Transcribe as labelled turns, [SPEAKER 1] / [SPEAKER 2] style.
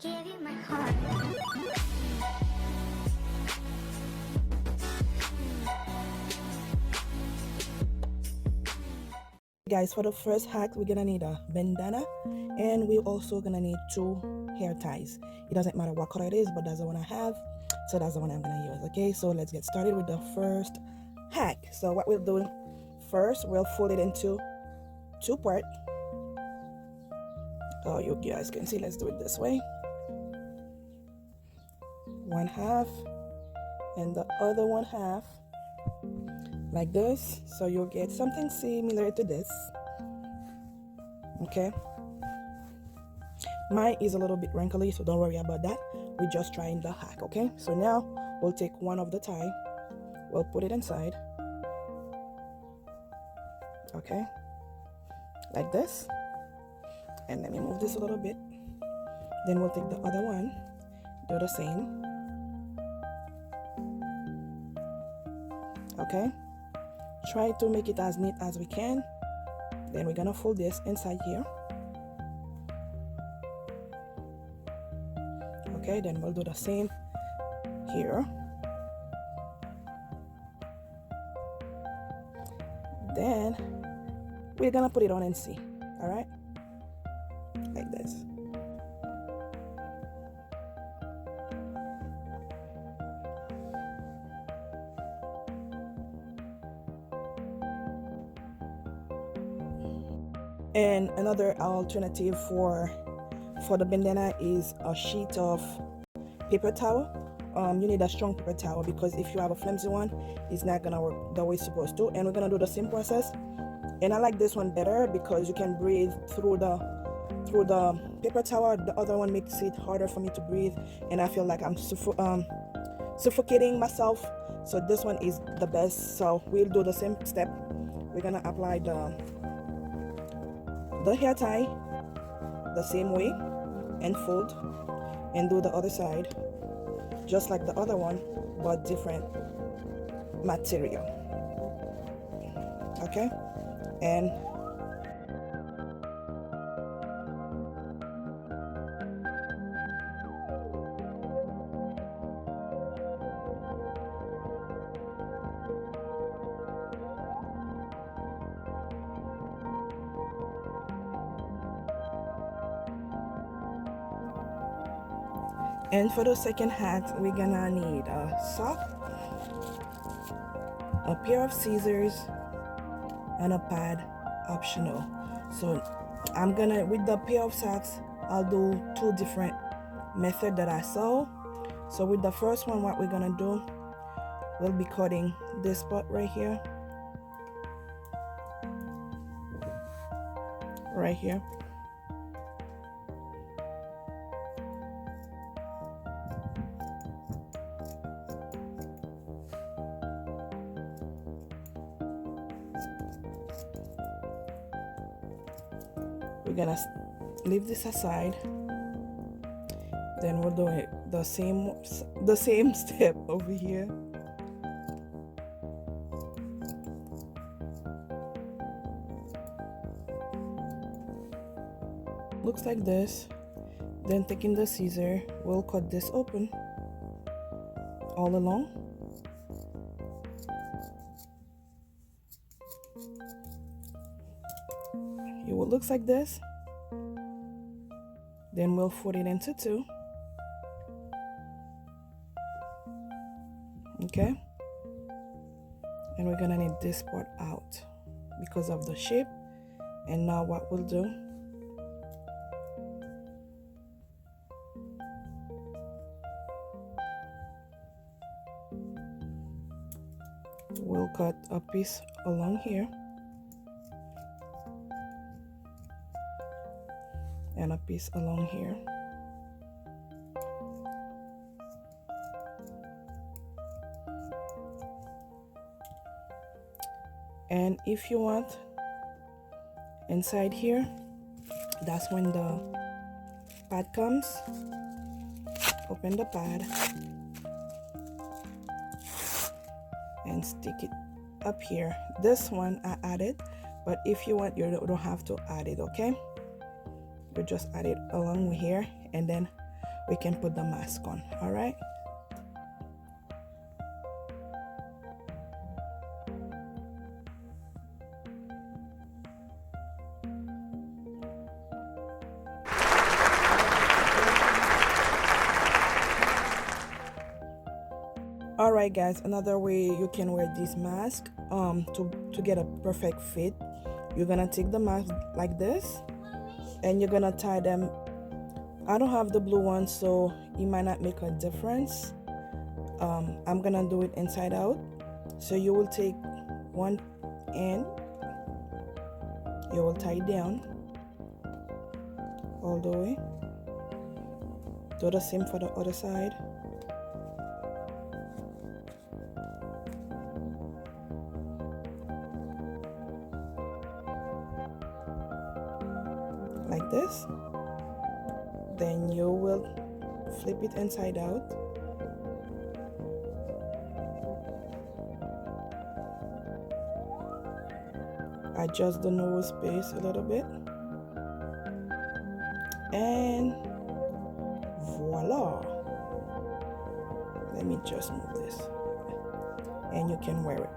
[SPEAKER 1] Give you my heart.
[SPEAKER 2] Guys, for the first hack, we're gonna need a bandana, and we're also gonna need 2 hair ties. It doesn't matter what color it is, but that's the one I have, so that's the one I'm gonna use. Okay, so let's get started with the first hack. So what we'll do first, we'll fold it into 2 parts. Oh, you guys can see. Let's do it this way. 1/2 and the other 1/2, like this. So you'll get something similar to this. Okay, mine is a little bit wrinkly, so don't worry about that. We're just trying the hack. Okay, so now we'll take one of the tie, we'll put it inside. Okay, like this. And let me move this a little bit. Then we'll take the other one, do the same. Okay, try to make it as neat as we can. Then we're gonna fold this inside here. Okay, then we'll do the same here. Then we're gonna put it on and see. All right, like this. And another alternative for the bandana is a sheet of paper towel. You need a strong paper towel, because if you have a flimsy one, it's not gonna work the way it's supposed to. And we're gonna do the same process. And I like this one better because you can breathe through the paper towel. The other one makes it harder for me to breathe, and I feel like I'm suffocating myself. So this one is the best. So we'll do the same step. We're gonna apply the hair tie the same way and fold, and do the other side just like the other one, but different material. Okay, and for the second hat, we're gonna need a sock, a pair of scissors, and a pad, optional. So I'm gonna, with the pair of socks, I'll do 2 different methods that I saw. So with the first one, what we're gonna do, we'll be cutting this spot right here, right here. We're gonna leave this aside. Then we'll do it the same step over here. Looks like this. Then taking the scissor, we'll cut this open all along. It looks like this. Then we'll fold it into 2. Okay, and we're gonna need this part out because of the shape. And now what we'll do, we'll cut a piece along here and a piece along here. And if you want, inside here, that's when the pad comes. Open the pad and stick it up here. This one I added, but if you want, you don't have to add it. Okay, you just add it along here, and then we can put the mask on. All right. All right, guys, another way you can wear this mask to get a perfect fit, you're gonna take the mask like this and you're gonna tie them. I don't have the blue one, so it might not make a difference. I'm gonna do it inside out. So you will take one end, you will tie it down all the way. Do the same for the other side. Like this. Then you will flip it inside out. Adjust the nose space a little bit. And voila. Let me just move this. And you can wear it.